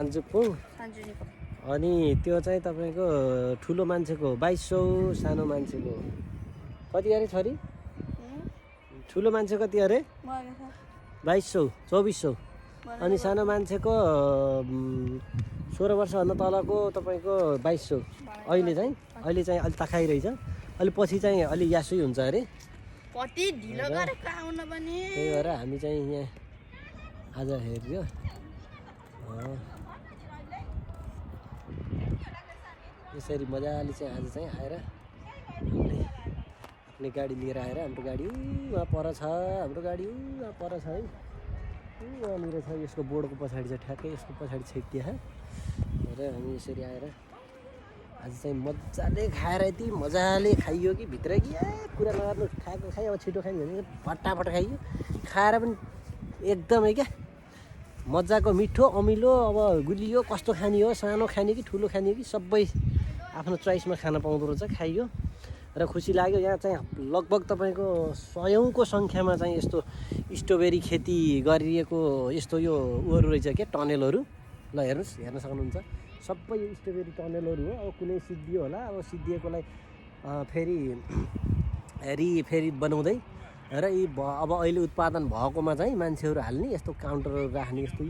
सान्जुकपुङ अनि त्यो चाहिँ तपाईँको ठुलो मान्छेको 2200, सानो मान्छेको कति अरे छोरी? ठुलो मान्छे कति अरे? 2200, 2400 अनि सानो मान्छेको 16 वर्षभन्दा तलको तपाईँको 2200। अहिले चाहिँ अलि ताखाइ रहेछ, अलि पछि चाहिँ अलि यासै हुन्छ अरे। त्यही भएर हामी चाहिँ यहाँ आज हेऱ्यो। यसरी मजाले चाहिँ आज चाहिँ आएर आफ्नै गाडी लिएर आएर हाम्रो गाडी उहाँ पर छ, हाम्रो गाडी उहाँ पर छ है, उहाँनिर छ। यसको बोर्डको पछाडि चाहिँ ठ्याक्कै यसको पछाडि छेकिदिया र हामी यसरी आएर आज चाहिँ मजाले खाएर यति मजाले खाइयो कि भित्र कि कुरा नगर्नु, खाएको खाइ अब छिटो खाइयो भने फटाफट खाइयो। खाएर पनि एकदमै क्या मजाको मिठो अमिलो। अब गुलियो कस्तो खाने हो, सानो खाने कि ठुलो खाने कि सबै आफ्नो चोइसमा खान पाउँदो रहेछ, खाइयो र खुसी लाग्यो। यहाँ चाहिँ लगभग तपाईँको 100औंको सङ्ख्यामा चाहिँ यस्तो स्ट्रबेरी खेती गरिएको यस्तो यो उहरू रहेछ क्या, टनेलहरू। ल हेर्नुहोस्, हेर्न सक्नुहुन्छ सबै यो स्ट्रबेरी टनेलहरू हो। अब कुनै सिद्धियो होला, अब सिद्धिएकोलाई फेरि बनाउँदै र यी अब अहिले उत्पादन भएकोमा चाहिँ मान्छेहरू हाल्ने यस्तो काउन्टरहरू राख्ने, यस्तो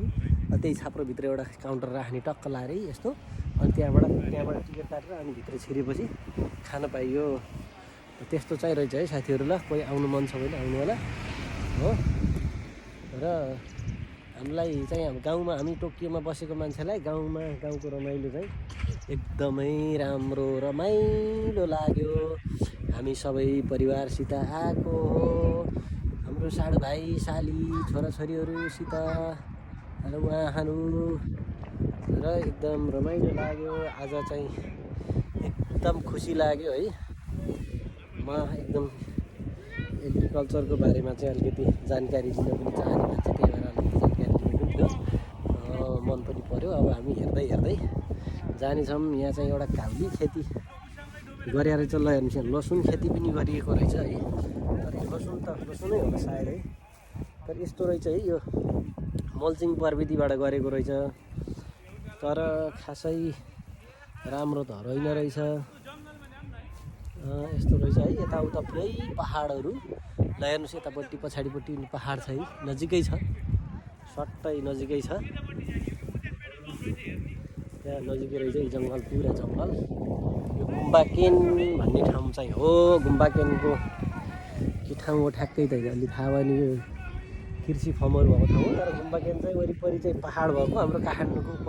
त्यही छाप्रोभित्र एउटा काउन्टर राख्ने टक्क लाएर यस्तो, अनि त्यहाँबाट टिकट काटेर अनि भित्र छिरेपछि खान पाइयो। त्यस्तो चाहिँ रहेछ है साथीहरू। ल कोही आउनु मन छ भने आउनु होला हो। र हामीलाई चाहिँ अब गाउँमा, हामी टोकियोमा बसेको मान्छेलाई गाउँको रमाइलो चाहिँ एकदमै राम्रो रमाइलो लाग्यो। हामी सबै परिवारसित आएको हो, हाम्रो साडु भाइ साली छोराछोरीहरूसित र उहाँहरू, र एकदम रमाइलो लाग्यो। आज चाहिँ एकदम खुसी लाग्यो है। म एकदम एग्रिकल्चरको बारेमा चाहिँ अलिकति जानकारी लिन पनि चाहने मान्छे, त्यही भएर अलिकति जानकारी लिनु पनि थियो, मन पनि पर्यो। अब हामी हेर्दै जानेछौँ। यहाँ चाहिँ एउटा काउली खेती गरे रहेछ। ल हेर्नुहोस्, लसुन खेती पनि गरिएको रहेछ है। तर लसुनै होला सायद है। तर यस्तो रहेछ है, यो मल्चिङ प्रविधिबाट गरेको रहेछ, तर खासै राम्रो त होइन रहेछ। यस्तो रहेछ है। यताउता पुरै पहाडहरू। ल हेर्नुहोस्, यतापट्टि पछाडिपट्टि पहाड छ है, नजिकै छ, सट्टै नजिकै छ। त्यहाँ नजिकै रहेछ यो जङ्गल, पुरा जङ्गल। यो गुम्बाकेन भन्ने ठाउँ चाहिँ हो। गुम्बाकेनको के ठाउँ हो ठ्याक्कै त अलि थाहा भएन, यो कृषि फर्महरू भएको ठाउँ हो। तर गुम्बाकेन चाहिँ वरिपरि चाहिँ पहाड भएको, हाम्रो काठमाडौँको